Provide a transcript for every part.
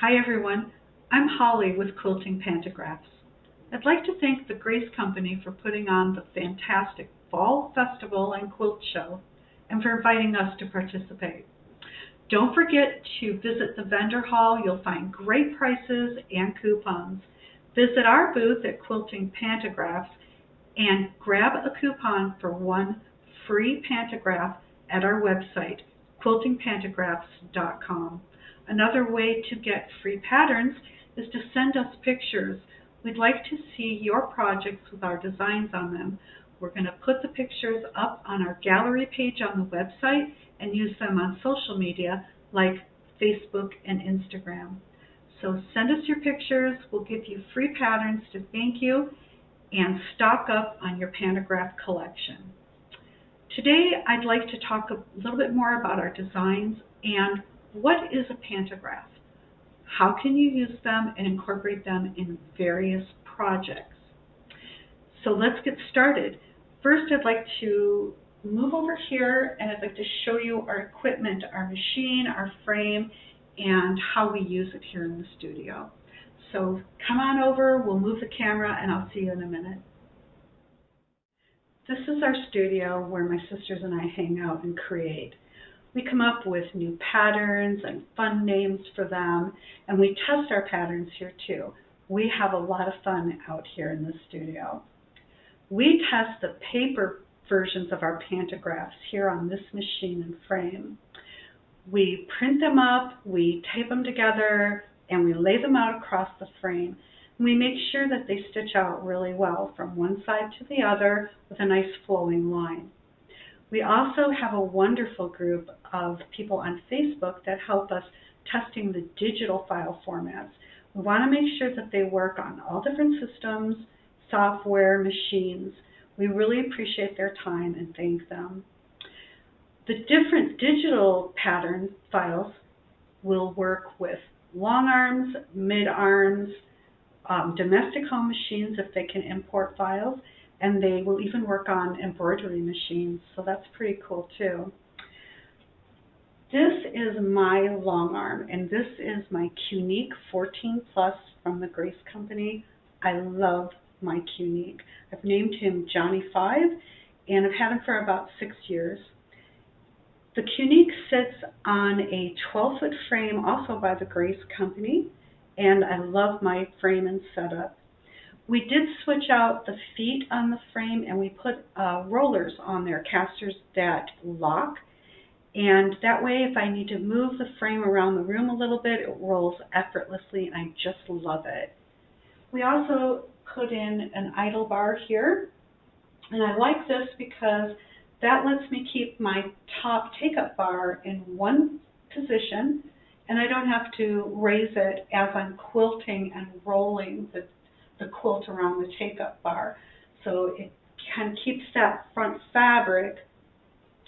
Hi everyone, I'm Holly with Quilting Pantographs. I'd like to thank the Grace Company for putting on the fantastic Fall Festival and Quilt Show and for inviting us to participate. Don't forget to visit the vendor hall. You'll find great prices and coupons. Visit our booth at Quilting Pantographs and grab a coupon for one free pantograph at our website, quiltingpantographs.com. Another way to get free patterns is to send us pictures. We'd like to see your projects with our designs on them. We're going to put the pictures up on our gallery page on the website and use them on social media like Facebook and Instagram. So send us your pictures. We'll give you free patterns to thank you and stock up on your pantograph collection. Today I'd like to talk a little bit more about our designs and what is a pantograph? How can you use them and incorporate them in various projects? So let's get started. First, I'd like to move over here and I'd like to show you our equipment, our machine, our frame, and how we use it here in the studio. So come on over, we'll move the camera, and I'll see you in a minute. This is our studio where my sisters and I hang out and create. We come up with new patterns and fun names for them, and we test our patterns here too. We have a lot of fun out here in the studio. We test the paper versions of our pantographs here on this machine and frame. We print them up, we tape them together, and we lay them out across the frame. And we make sure that they stitch out really well from one side to the other with a nice flowing line. We also have a wonderful group of people on Facebook that help us testing the digital file formats. We want to make sure that they work on all different systems, software, machines. We really appreciate their time and thank them. The different digital pattern files will work with long arms, mid arms, domestic home machines if they can import files, and they will even work on embroidery machines, so that's pretty cool too. This is my long arm, and this is my Qnique 14 Plus from the Grace Company. I love my Qnique. I've named him Johnny 5, and I've had him for about 6 years. The Qnique sits on a 12-foot frame, also by the Grace Company, and I love my frame and setup. We did switch out the feet on the frame, and we put rollers on there, casters that lock, and that way if I need to move the frame around the room a little bit, it rolls effortlessly, and I just love it. We also put in an idle bar here, and I like this because that lets me keep my top take-up bar in one position, and I don't have to raise it as I'm quilting and rolling the quilt around the take-up bar. So it kind of keeps that front fabric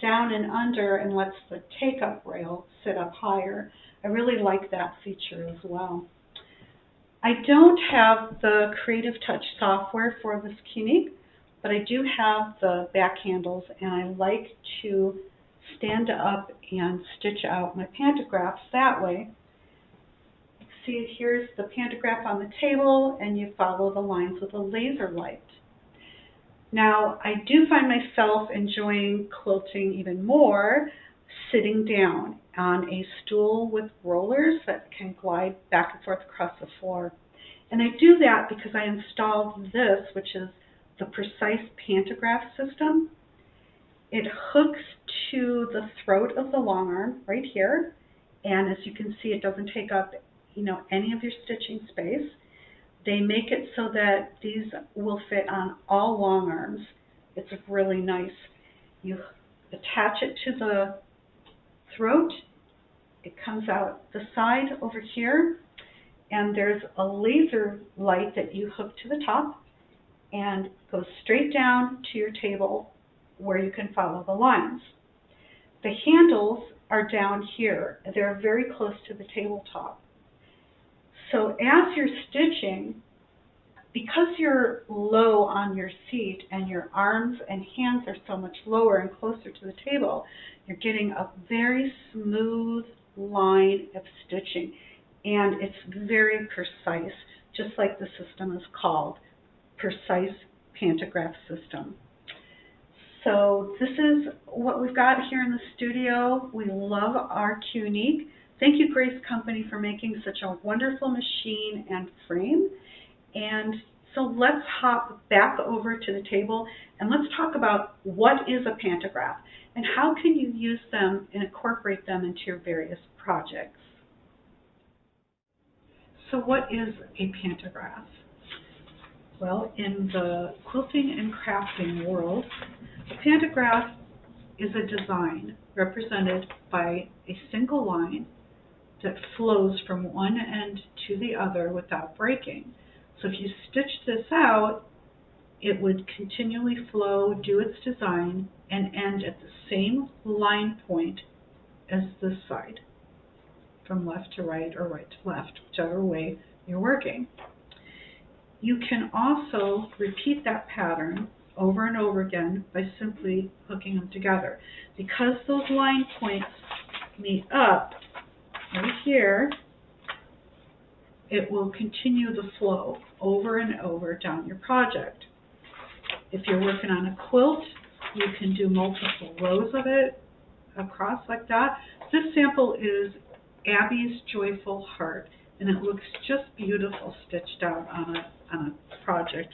down and under and lets the take-up rail sit up higher. I really like that feature as well. I don't have the Creative Touch software for this Qnique, but I do have the back handles, and I like to stand up and stitch out my pantographs that way. See, here's the pantograph on the table, and you follow the lines with a laser light. Now, I do find myself enjoying quilting even more sitting down on a stool with rollers that can glide back and forth across the floor. And I do that because I installed this, which is the Precise Pantograph System. It hooks to the throat of the long arm right here, and as you can see, it doesn't take up any of your stitching space. They make it so that these will fit on all long arms. It's really nice. You attach it to the throat. It comes out the side over here, and there's a laser light that you hook to the top and goes straight down to your table where you can follow the lines. The handles are down here. They're very close to the tabletop. So as you're stitching, because you're low on your seat and your arms and hands are so much lower and closer to the table, you're getting a very smooth line of stitching. and it's very precise, just like the system is called, Precise Pantograph System. So this is what we've got here in the studio. We love our Qunique. Thank you, Grace Company, for making such a wonderful machine and frame. And so let's hop back over to the table and let's talk about what is a pantograph and how can you use them and incorporate them into your various projects. So what is a pantograph? Well, in the quilting and crafting world, a pantograph is a design represented by a single line that flows from one end to the other without breaking. So if you stitch this out, it would continually flow, do its design, and end at the same line point as this side, from left to right or right to left, whichever way you're working. You can also repeat that pattern over and over again by simply hooking them together. Because those line points meet up right here, it will continue the flow over and over down your project. If you're working on a quilt, you can do multiple rows of it across like that. This sample is Abby's Joyful Heart, and it looks just beautiful stitched out on a project.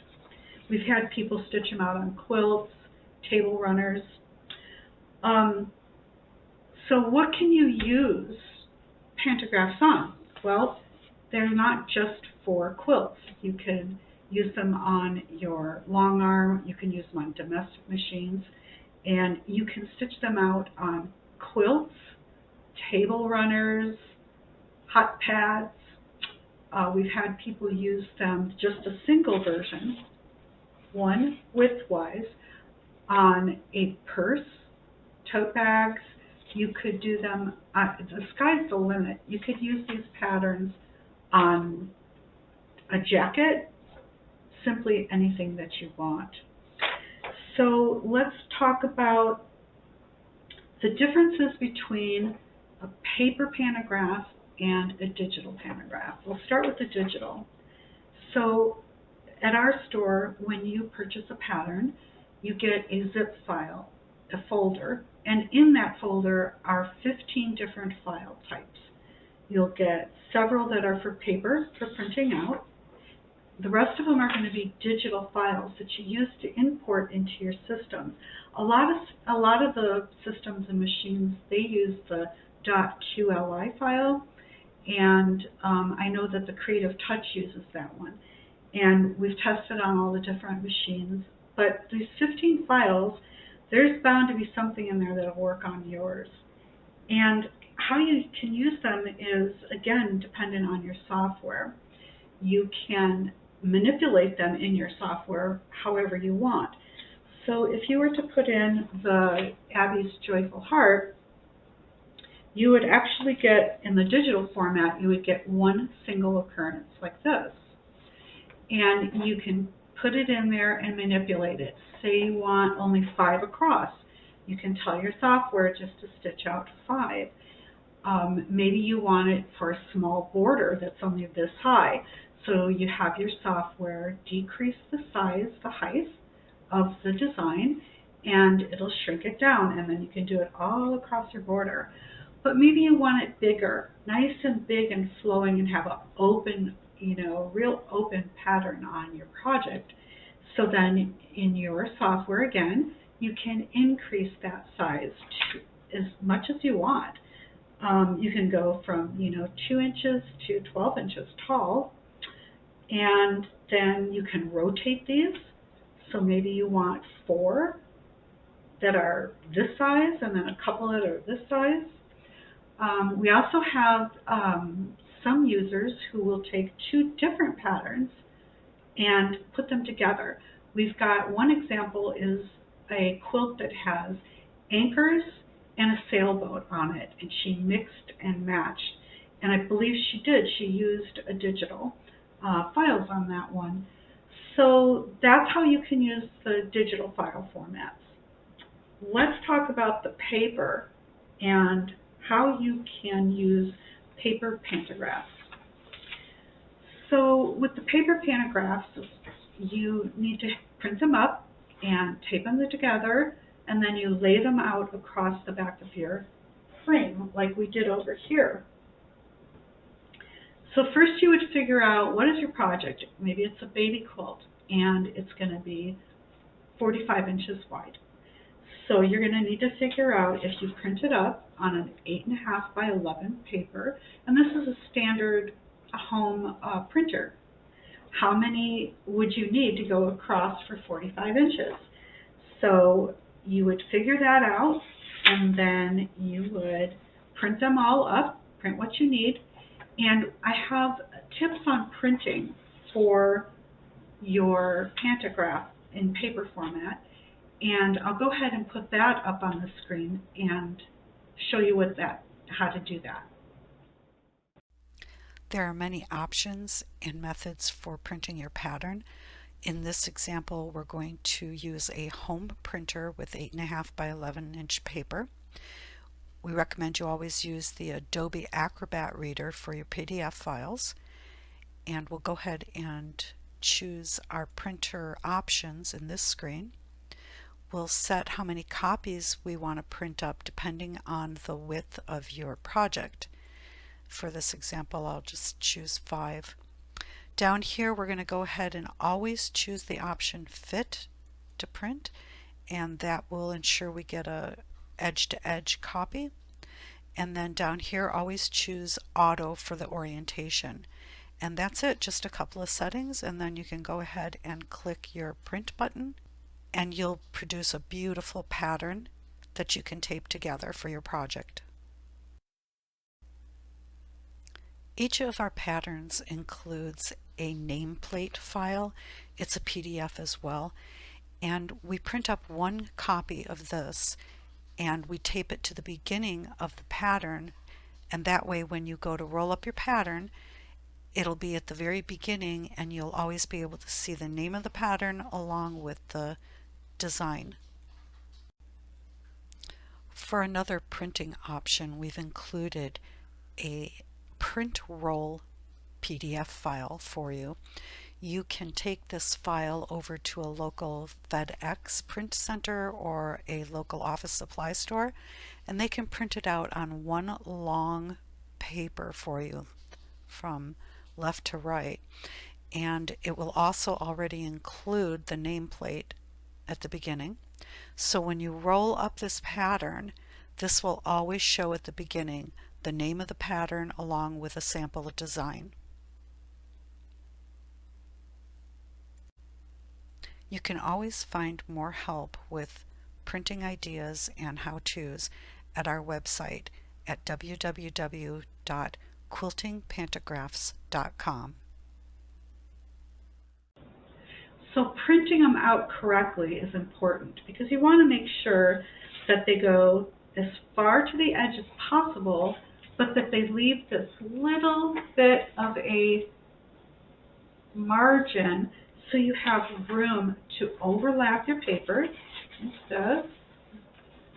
We've had people stitch them out on quilts, table runners. So what can you use pantographs on? Well, they're not just for quilts. You can use them on your long arm, you can use them on domestic machines, and you can stitch them out on quilts, table runners, hot pads. We've had people use them just a single version, one widthwise, on a purse, tote bags. You could do them, the sky's the limit. You could use these patterns on a jacket, simply anything that you want. So let's talk about the differences between a paper pantograph and a digital pantograph. We'll start with the digital. So at our store, when you purchase a pattern, you get a zip file, a folder, and in that folder are 15 different file types. You'll get several that are for paper, for printing out. The rest of them are going to be digital files that you use to import into your system. A lot of the systems and machines, they use the .qli file, and I know that the Creative Touch uses that one. And we've tested on all the different machines, but these 15 files, there's bound to be something in there that'll work on yours. And how you can use them is, again, dependent on your software. You can manipulate them in your software however you want. So if you were to put in the Abby's Joyful Heart, you would actually get, in the digital format, you would get one single occurrence like this. And you can put it in there and manipulate it. Say you want only 5 across. You can tell your software just to stitch out 5. Maybe you want it for a small border that's only this high. So you have your software decrease the size, the height of the design, and it'll shrink it down, and then you can do it all across your border. But maybe you want it bigger, nice and big and flowing, and have an open, real open pattern on your project. So then in your software, again, you can increase that size to as much as you want. You can go from 2 inches to 12 inches tall, and then you can rotate these. So maybe you want 4 that are this size and then a couple that are this size. We also have some users who will take 2 different patterns and put them together. We've got one example is a quilt that has anchors and a sailboat on it, and she mixed and matched. And I believe she did. She used a digital files on that one. So that's how you can use the digital file formats. Let's talk about the paper and how you can use paper pantographs. So with the paper pantographs, you need to print them up and tape them together, and then you lay them out across the back of your frame like we did over here. So first you would figure out, what is your project? Maybe it's a baby quilt and it's going to be 45 inches wide. So you're going to need to figure out, if you print it up on an 8.5 by 11 paper, and this is a standard home printer, how many would you need to go across for 45 inches? So you would figure that out, and then you would print them all up, print what you need. And I have tips on printing for your pantograph in paper format, and I'll go ahead and put that up on the screen and show you how to do that. There are many options and methods for printing your pattern. In this example, we're going to use a home printer with 8.5 by 11 inch paper. We recommend you always use the Adobe Acrobat Reader for your PDF files. And we'll go ahead and choose our printer options in this screen. We'll set how many copies we want to print up depending on the width of your project. For this example, I'll just choose 5. Down here, we're going to go ahead and always choose the option Fit to print, and that will ensure we get a edge-to-edge copy. And then down here, always choose Auto for the orientation. And that's it, just a couple of settings, and then you can go ahead and click your print button, and you'll produce a beautiful pattern that you can tape together for your project. Each of our patterns includes a nameplate file. It's a PDF as well, and we print up one copy of this and we tape it to the beginning of the pattern, and that way when you go to roll up your pattern, it'll be at the very beginning and you'll always be able to see the name of the pattern along with the design. For another printing option, we've included a print roll PDF file for you. You can take this file over to a local FedEx print center or a local office supply store, and they can print it out on one long paper for you from left to right. And it will also already include the nameplate at the beginning. So when you roll up this pattern, this will always show at the beginning the name of the pattern along with a sample design. You can always find more help with printing ideas and how-tos at our website at www.quiltingpantographs.com. So printing them out correctly is important because you want to make sure that they go as far to the edge as possible, but that they leave this little bit of a margin so you have room to overlap your paper. Instead,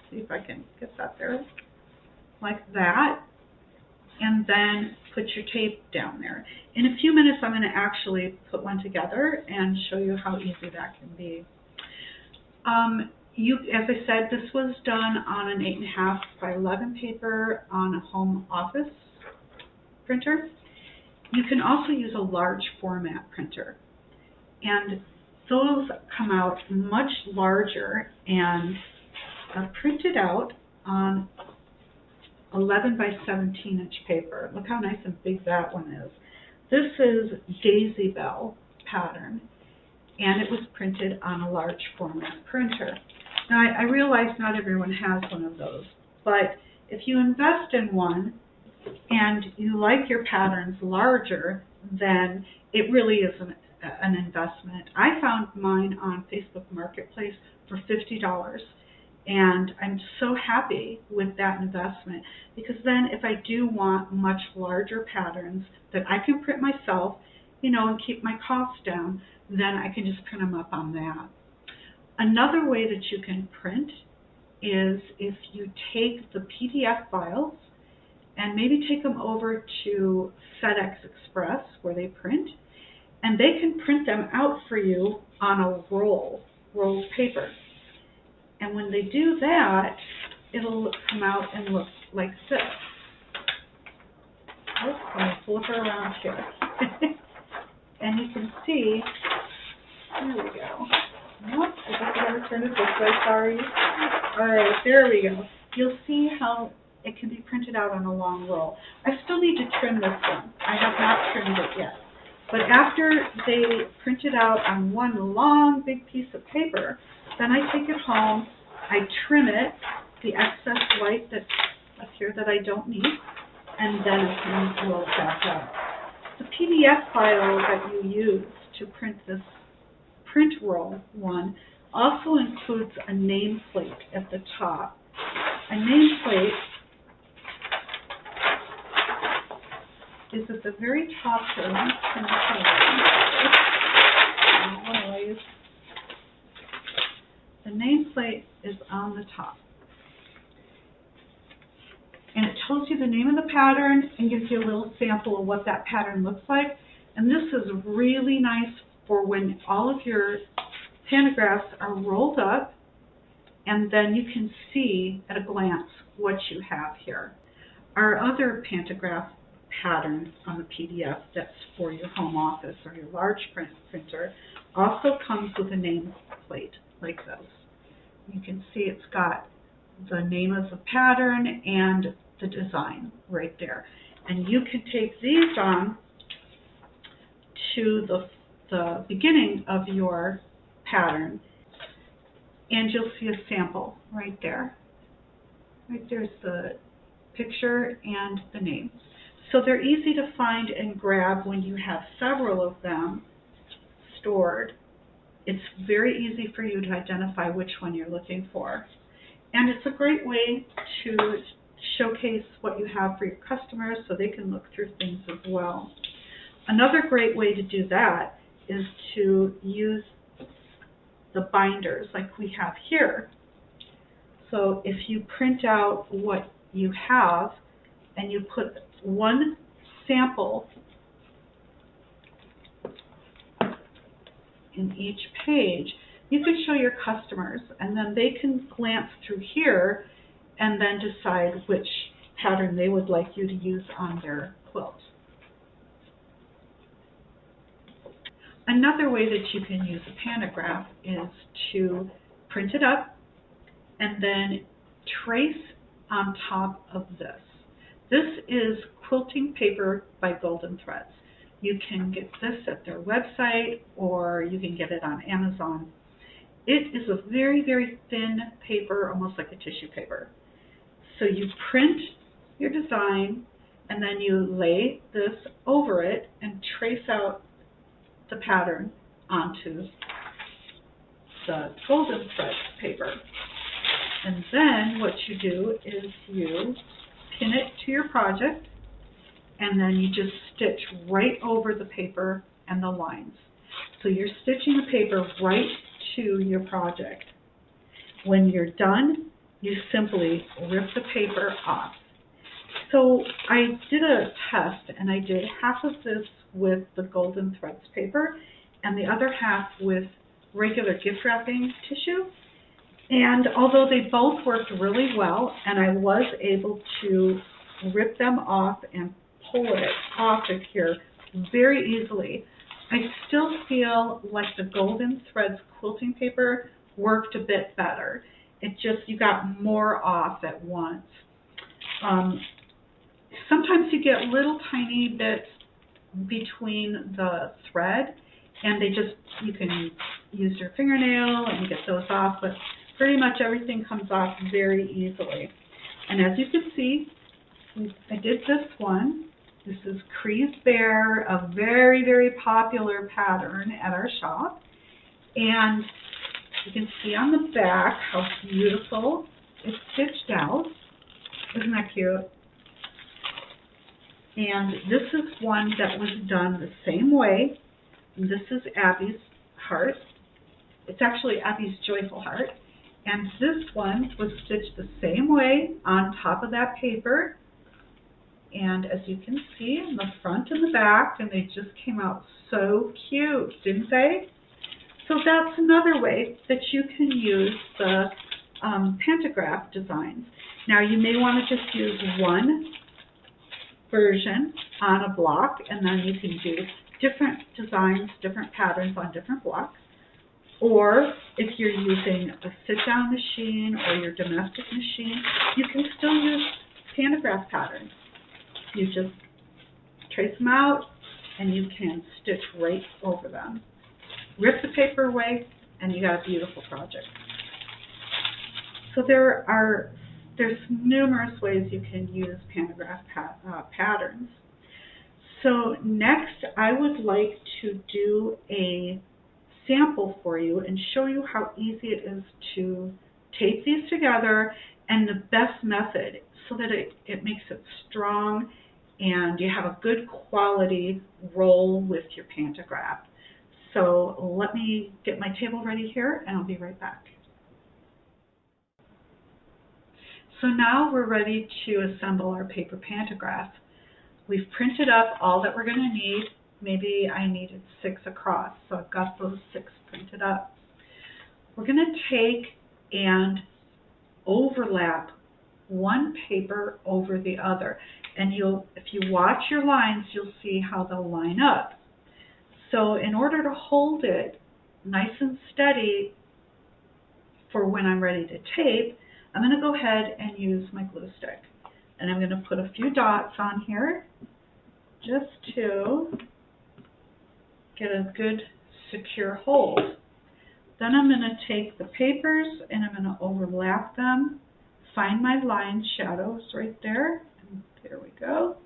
see if I can get that there, like that, and then put your tape down there. In a few minutes, I'm going to actually put one together and show you how easy that can be. As I said, this was done on an 8.5 by 11 paper on a home office printer. You can also use a large format printer, and those come out much larger and are printed out on 11 by 17 inch paper. Look how nice and big that one is. This is Daisy Bell pattern, and it was printed on a large format printer. Now I realize not everyone has one of those, but if you invest in one and you like your patterns larger, then it really is an investment. I found mine on Facebook Marketplace for $50, and I'm so happy with that investment, because then if I do want much larger patterns that I can print myself, and keep my costs down, then I can just print them up on that. Another way that you can print is if you take the PDF files and maybe take them over to FedEx Express where they print, and they can print them out for you on a rolled paper. And when they do that, it'll come out and look like this. Oops, I'm going to flip her around here. And you can see, there we go. Nope, I guess I gotta turn it this way, sorry. Alright, there we go. You'll see how it can be printed out on a long roll. I still need to trim this one. I have not trimmed it yet. But after they print it out on one long big piece of paper, then I take it home, I trim it, the excess white that's up here that I don't need, and then I can roll it back out. The PDF file that you use to print this print roll one also includes a nameplate at the top. A nameplate is at the very top here. Let me turn this over. The nameplate is on the top. And it tells you the name of the pattern and gives you a little sample of what that pattern looks like. And this is really nice for when all of your pantographs are rolled up, and then you can see at a glance what you have here. Our other pantograph pattern on the PDF that's for your home office or your large printer also comes with a name plate like this. You can see it's got the name of the pattern and the design right there. And you can take these on to the beginning of your pattern, and you'll see a sample right there. Right there's the picture and the name. So they're easy to find and grab when you have several of them stored. It's very easy for you to identify which one you're looking for. And it's a great way to showcase what you have for your customers so they can look through things as well. Another great way to do that is to use the binders like we have here. So if you print out what you have and you put one sample in each page, you can show your customers, and then they can glance through here and then decide which pattern they would like you to use on their quilt. Another way that you can use a pantograph is to print it up and then trace on top of this. This is quilting paper by Golden Threads. You can get this at their website or you can get it on Amazon. It is a very, very thin paper, almost like a tissue paper. So you print your design and then you lay this over it and trace out the pattern onto the Golden Threads paper. And then what you do is you pin it to your project, and then you just stitch right over the paper and the lines. So you're stitching the paper right to your project. When you're done, you simply rip the paper off. So I did a test, and I did half of this with the Golden Threads paper and the other half with regular gift wrapping tissue. And although they both worked really well, and I was able to rip them off and pull it off of here very easily, I still feel like the Golden Threads quilting paper worked a bit better. It just, you got more off at once. Sometimes you get little tiny bits between the thread, and you can use your fingernail and get those off, but pretty much everything comes off very easily. And as you can see, I did this one. This is Crease Bear, a very, very popular pattern at our shop. And you can see on the back how beautiful it's stitched out. Isn't that cute? And this is one that was done the same way. And this is Abby's heart. It's actually Abby's joyful heart. And this one was stitched the same way on top of that paper. And as you can see in the front and the back, and they just came out so cute, didn't they? So that's another way that you can use the pantograph designs. Now you may want to just use one version on a block, and then you can do different designs, different patterns on different blocks. Or if you're using a sit-down machine or your domestic machine, you can still use pantograph patterns. You just trace them out and you can stitch right over them. Rip the paper away and you got a beautiful project. So there's numerous ways you can use pantograph patterns. So next I would like to do a sample for you and show you how easy it is to tape these together and the best method so that it makes it strong and you have a good quality roll with your pantograph. So let me get my table ready here and I'll be right back. So now we're ready to assemble our paper pantograph. We've printed up all that we're going to need. Maybe I needed 6 across, so I've got those 6 printed up. We're going to take and overlap one paper over the other. And if you watch your lines, you'll see how they'll line up. So in order to hold it nice and steady for when I'm ready to tape, I'm going to go ahead and use my glue stick. And I'm going to put a few dots on here just to get a good secure hold. Then I'm going to take the papers and I'm going to overlap them, find my line shadows right there, and there we go.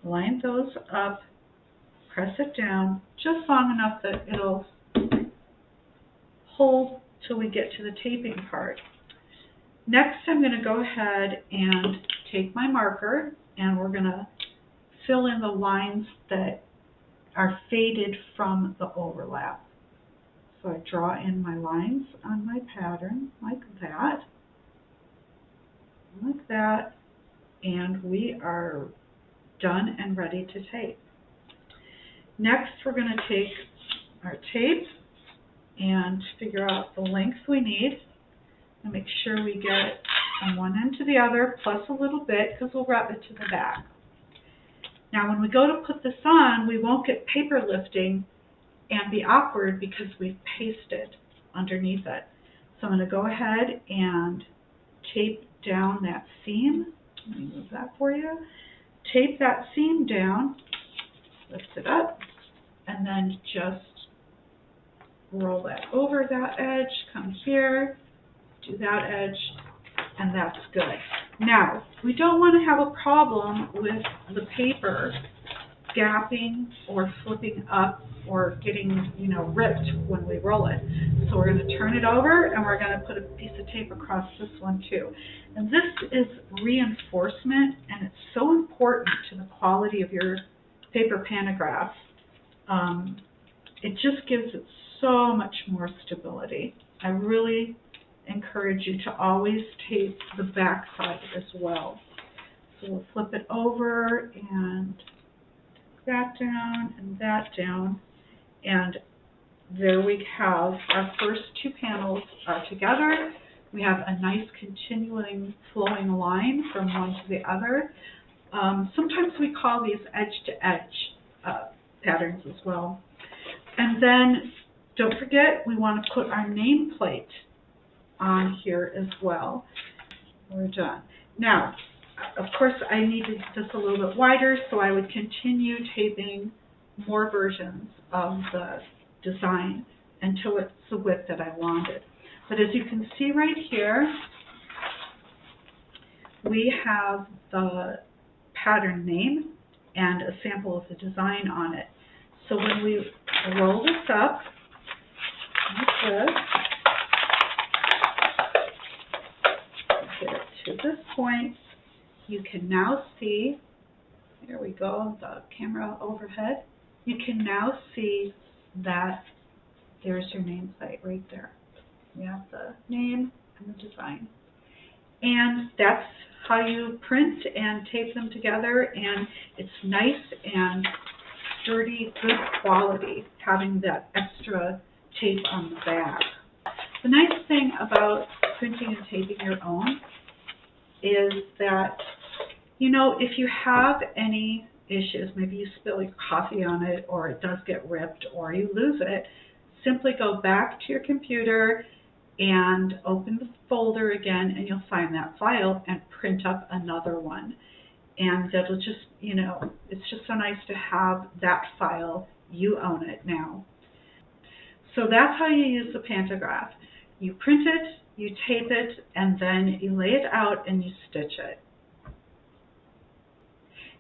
Line those up, press it down just long enough that it'll hold till we get to the taping part. Next I'm going to go ahead and take my marker and we're going to fill in the lines that are faded from the overlap. So I draw in my lines on my pattern like that, and we are done and ready to tape. Next we're going to take our tape and figure out the length we need and make sure we get it from one end to the other plus a little bit because we'll wrap it to the back. Now when we go to put this on, we won't get paper lifting and be awkward because we've pasted underneath it. So I'm going to go ahead and tape down that seam. Let me move that for you. Tape that seam down, lift it up, and then just roll that over that edge, come here, do that edge, and that's good. Now, we don't want to have a problem with the paper gapping or flipping up or getting, ripped when we roll it. So we're going to turn it over and we're going to put a piece of tape across this one too. And this is reinforcement and it's so important to the quality of your paper pantograph. It just gives it so much more stability. I really encourage you to always tape the back side as well. So we'll flip it over and that down and that down, and there we have our first 2 panels are together. We have a nice continuing flowing line from one to the other. Sometimes we call these edge-to-edge patterns as well. And then don't forget we want to put our nameplate on here as well. We're done. Now, of course, I needed this a little bit wider, so I would continue taping more versions of the design until it's the width that I wanted. But as you can see right here, we have the pattern name and a sample of the design on it. So when we roll this up like this, get it to this point, you can now see, there we go, the camera overhead, you can now see that there's your nameplate right there. You have the name and the design. And that's how you print and tape them together, and it's nice and sturdy, good quality, having that extra tape on the back. The nice thing about printing and taping your own is that, you know, if you have any issues, maybe you spill your coffee on it, or it does get ripped, or you lose it, simply go back to your computer and open the folder again, and you'll find that file and print up another one. And it'll just, you know, it's just so nice to have that file. You own it now. So that's how you use the pantograph. You print it, you tape it, and then you lay it out and you stitch it.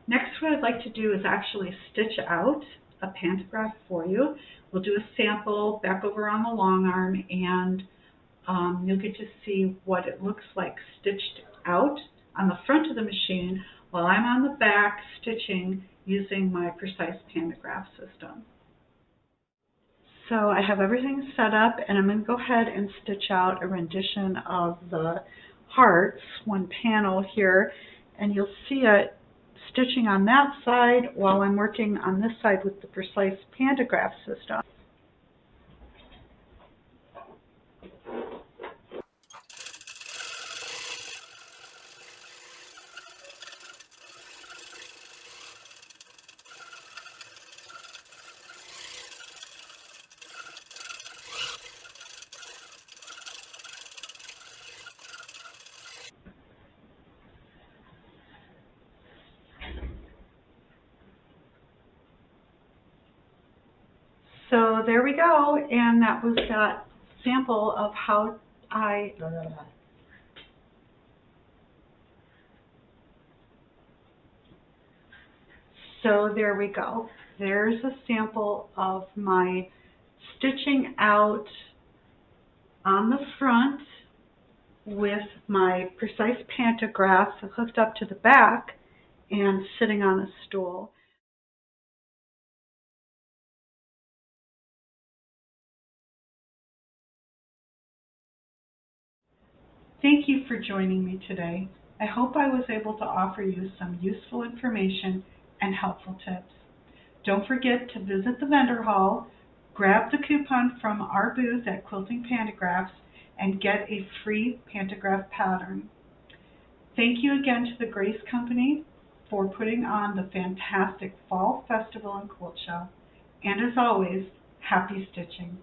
Next, what I'd like to do is actually stitch out a pantograph for you. We'll do a sample back over on the long arm, and you'll get to see what it looks like stitched out on the front of the machine while I'm on the back stitching using my Precise Pantograph System. So I have everything set up, and I'm going to go ahead and stitch out a rendition of the hearts, one panel here, and you'll see it stitching on that side while I'm working on this side with the Precise Pantograph System. So there we go, and that was that sample of how So there we go. There's a sample of my stitching out on the front with my Precise Pantograph hooked up to the back and sitting on a stool. Thank you for joining me today. I hope I was able to offer you some useful information and helpful tips. Don't forget to visit the vendor hall, grab the coupon from our booth at Quilting Pantographs, and get a free pantograph pattern. Thank you again to the Grace Company for putting on the fantastic Fall Festival and Quilt Show. And as always, happy stitching.